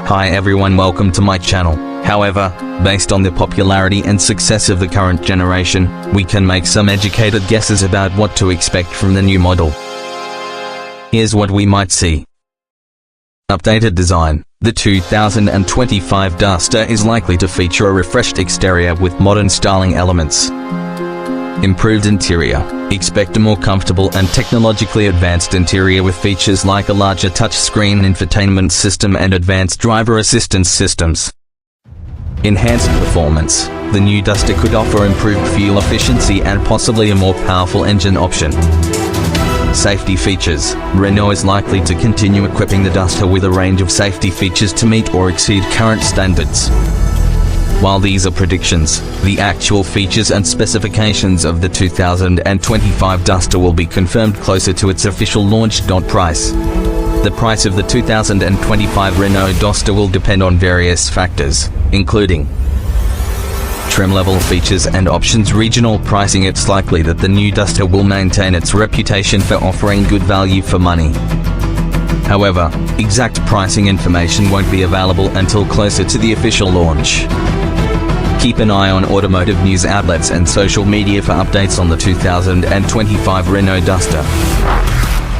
Hi everyone, welcome to my channel. However, based on the popularity and success of the current generation, we can make some educated guesses about what to expect from the new model. Here's what we might see. Updated design. The 2025 Duster is likely to feature a refreshed exterior with modern styling elements. Improved interior. Expect a more comfortable and technologically advanced interior with features like a larger touchscreen infotainment system and advanced driver assistance systems. Enhanced performance. The new Duster could offer improved fuel efficiency and possibly a more powerful engine option. Safety features. Renault is likely to continue equipping the Duster with a range of safety features to meet or exceed current standards. While these are predictions, the actual features and specifications of the 2025 Duster will be confirmed closer to its official launch price. The price of the 2025 Renault Duster will depend on various factors, including trim level, features and options, regional pricing. It's likely that the new Duster will maintain its reputation for offering good value for money. However, exact pricing information won't be available until closer to the official launch. Keep an eye on automotive news outlets and social media for updates on the 2025 Renault Duster.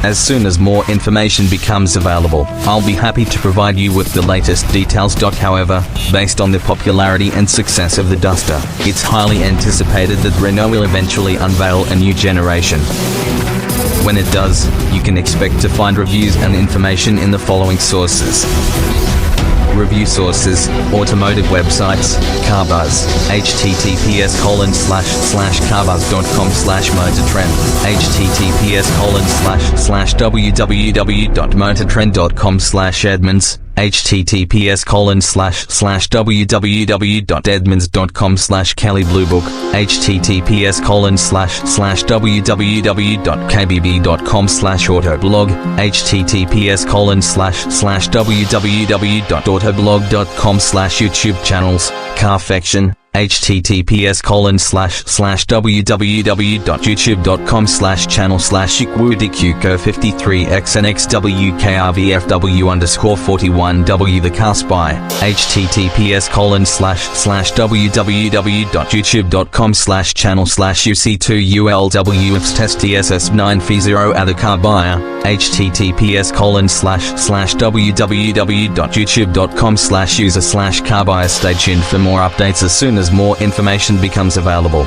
As soon as more information becomes available, I'll be happy to provide you with the latest details. However, based on the popularity and success of the Duster, it's highly anticipated that Renault will eventually unveil a new generation. When it does, you can expect to find reviews and information in the following sources. Review sources: automotive websites, CarBuzz, https://carbuzz.com/motortrend, https://www.motortrend.com/edmunds, https://www.edmunds.com/kellybluebook, https://www.kbb.com/autoblog, https://www.autoblog.com/YouTube channels, Carfection, https://www.youtube.com/widIQ53xnxwkrvfw_41w The Car Spy, https://www.youtube.com/channel/UC2ULWFTSTSS9F0 Other Car Buyer, https://www.youtube.com/user/carbuyer. Stay tuned for more updates as soon as more information becomes available.